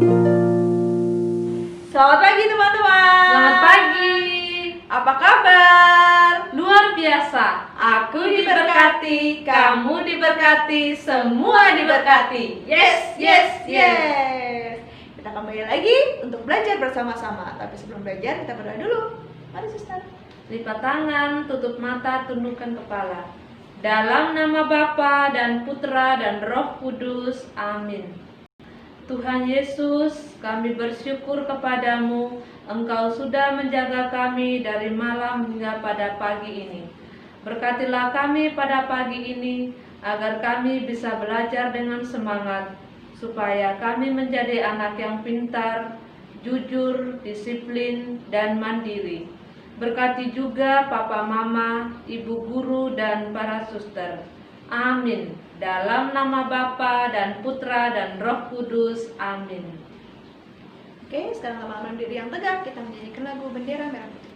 Selamat pagi teman-teman. Selamat pagi. Apa kabar? Luar biasa. Aku diberkati, kamu diberkati, semua diberkati. Yes, yes, yes. Kita kembali lagi untuk belajar bersama-sama. Tapi sebelum belajar kita berdoa dulu. Mari suster. Lipat tangan, tutup mata, tundukkan kepala. Dalam nama Bapa dan Putra dan Roh Kudus. Amin. Tuhan Yesus, kami bersyukur kepadamu, Engkau sudah menjaga kami dari malam hingga pada pagi ini. Berkatilah kami pada pagi ini, agar kami bisa belajar dengan semangat, supaya kami menjadi anak yang pintar, jujur, disiplin, dan mandiri. Berkati juga Papa Mama, Ibu Guru, dan para suster. Amin. Dalam nama Bapa dan Putra dan Roh Kudus. Amin. Oke, sekarang lama-lama berdiri yang tegak, kita menyanyikan lagu Bendera Merah Putih.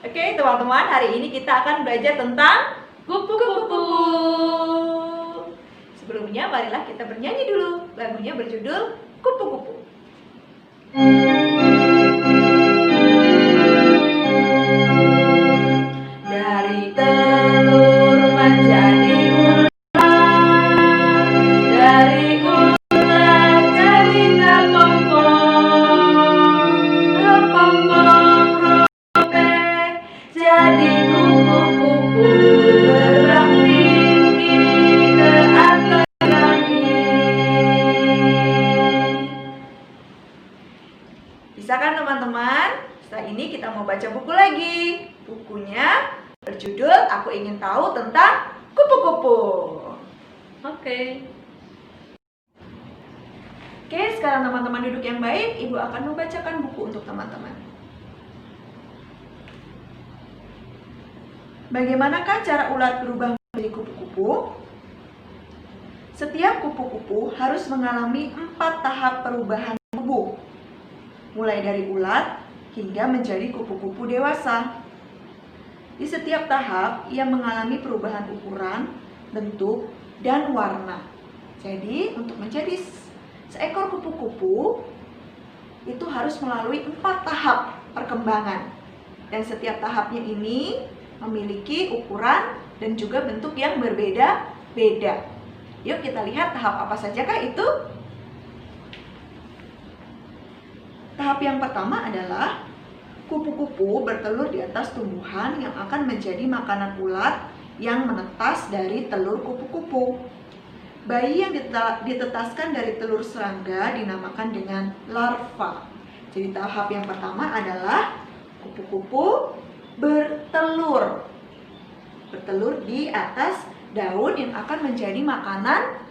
Oke teman-teman, hari ini kita akan belajar tentang kupu-kupu. Sebelumnya marilah kita bernyanyi dulu. Lagunya berjudul Kupu-kupu. Dari telur menjadi ulat, dari ulat jadi kepompong, kepompong robek jadi kupu-kupu terbang tinggi ke atas langit. Bisa kan teman-teman? Setelah ini kita mau baca buku lagi. Bukunya berjudul Aku Ingin Tahu Tentang Kupu-Kupu. Oke. Oke, sekarang teman-teman duduk yang baik. Ibu akan membacakan buku untuk teman-teman. Bagaimanakah cara ulat berubah menjadi kupu-kupu? Setiap kupu-kupu harus mengalami 4 tahap perubahan tubuh, mulai dari ulat hingga menjadi kupu-kupu dewasa. Di setiap tahap, ia mengalami perubahan ukuran, bentuk, dan warna. Jadi, untuk menjadi seekor kupu-kupu, itu harus melalui 4 tahap perkembangan. Dan setiap tahapnya ini memiliki ukuran dan juga bentuk yang berbeda-beda. Yuk kita lihat tahap apa sajakah itu? Tahap yang pertama adalah kupu-kupu bertelur di atas tumbuhan yang akan menjadi makanan ulat yang menetas dari telur kupu-kupu. Bayi yang ditetaskan dari telur serangga dinamakan dengan larva. Jadi tahap yang pertama adalah kupu-kupu bertelur. Bertelur di atas daun yang akan menjadi makanan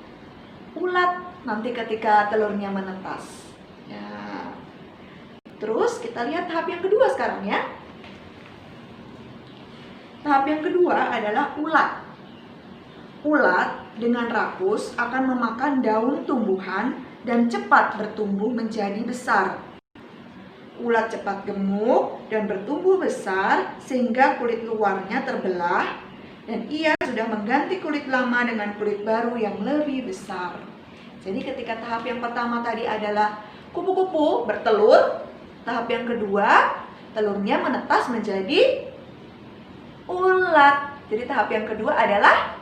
ulat nanti ketika telurnya menetas. Terus kita lihat tahap yang kedua sekarang ya. Tahap yang kedua adalah ulat. Ulat dengan rakus akan memakan daun tumbuhan dan cepat bertumbuh menjadi besar. Ulat cepat gemuk dan bertumbuh besar sehingga kulit luarnya terbelah dan ia sudah mengganti kulit lama dengan kulit baru yang lebih besar. Jadi ketika tahap yang pertama tadi adalah kupu-kupu bertelur, tahap yang kedua, telurnya menetas menjadi ulat. Jadi tahap yang kedua adalah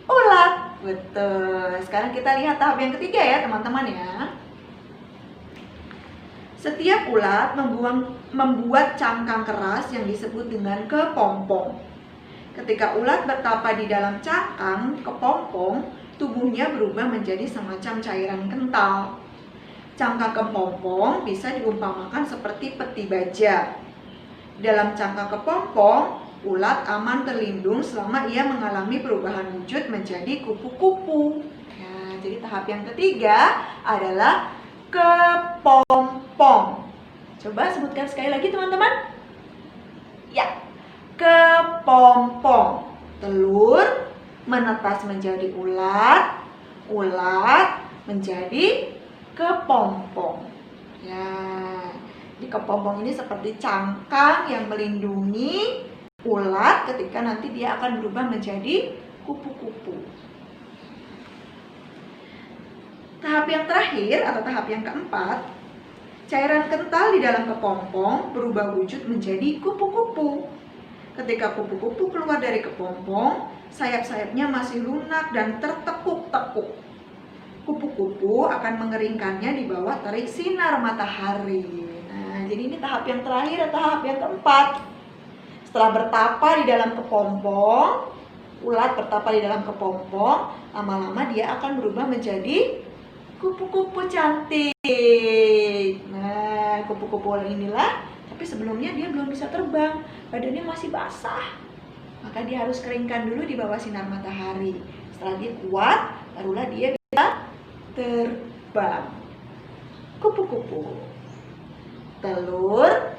ulat. Betul. Sekarang kita lihat tahap yang ketiga ya teman-teman ya. Setiap ulat membuat cangkang keras yang disebut dengan kepompong. Ketika ulat bertapa di dalam cangkang kepompong, tubuhnya berubah menjadi semacam cairan kental. Cangkang kepompong bisa diumpamakan seperti peti baja. Dalam cangkang kepompong, ulat aman terlindung selama ia mengalami perubahan wujud menjadi kupu-kupu. Nah, jadi tahap yang ketiga adalah kepompong. Coba sebutkan sekali lagi teman-teman. Ya, kepompong. Telur menetas menjadi ulat, ulat menjadi kepompong. Ya, di kepompong ini seperti cangkang yang melindungi ulat ketika nanti dia akan berubah menjadi kupu-kupu. Tahap yang terakhir atau tahap yang keempat, cairan kental di dalam kepompong berubah wujud menjadi kupu-kupu. Ketika kupu-kupu keluar dari kepompong, sayap-sayapnya masih lunak dan tertekuk-tekuk. Kupu-kupu akan mengeringkannya di bawah terik sinar matahari. Nah, jadi ini tahap yang terakhir, tahap yang keempat. Setelah bertapa di dalam kepompong, ulat bertapa di dalam kepompong, lama-lama dia akan berubah menjadi kupu-kupu cantik. Nah, kupu-kupu inilah, tapi sebelumnya dia belum bisa terbang, badannya masih basah. Maka dia harus keringkan dulu di bawah sinar matahari. Setelah dia kuat, barulah dia bisa terbang. Kupu-kupu. Telur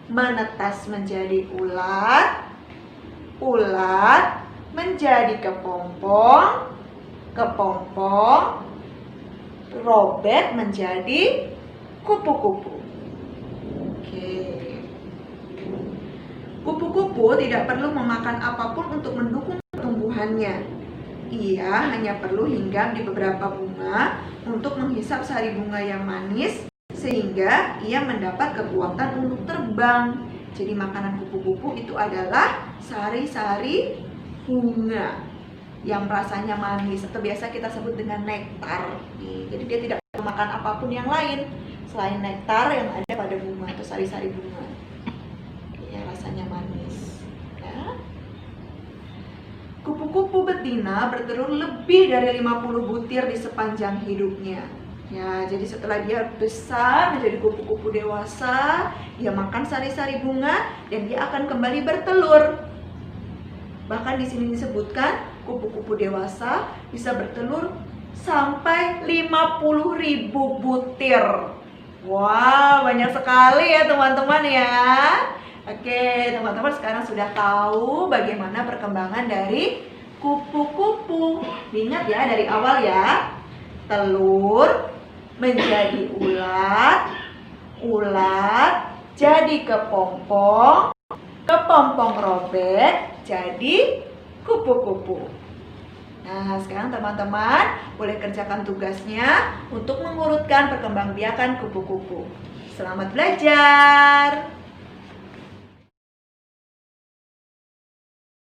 menetas menjadi ulat, ulat menjadi kepompong, kepompong robek menjadi kupu-kupu. Oke. Kupu-kupu tidak perlu memakan apapun untuk mendukung pertumbuhannya. Ia hanya perlu hinggap di beberapa bunga untuk menghisap sari bunga yang manis sehingga ia mendapat kekuatan untuk terbang. Jadi makanan kupu-kupu itu adalah sari-sari bunga yang rasanya manis atau biasa kita sebut dengan nektar. Jadi dia tidak makan apapun yang lain selain nektar yang ada pada bunga atau sari-sari bunga. Ya, rasanya manis. Ya. Kupu-kupu betina bertelur lebih dari 50 butir di sepanjang hidupnya. Ya, jadi setelah dia besar menjadi kupu-kupu dewasa, dia makan sari-sari bunga dan dia akan kembali bertelur. Bahkan di sini disebutkan kupu-kupu dewasa bisa bertelur sampai 50.000 butir. Wow, banyak sekali ya teman-teman ya. Oke, teman-teman sekarang sudah tahu bagaimana perkembangan dari kupu-kupu. Ingat ya dari awal ya. Telur menjadi ulat, ulat jadi kepompong, kepompong robek jadi kupu-kupu. Nah, sekarang teman-teman boleh kerjakan tugasnya untuk mengurutkan perkembangbiakan kupu-kupu. Selamat belajar!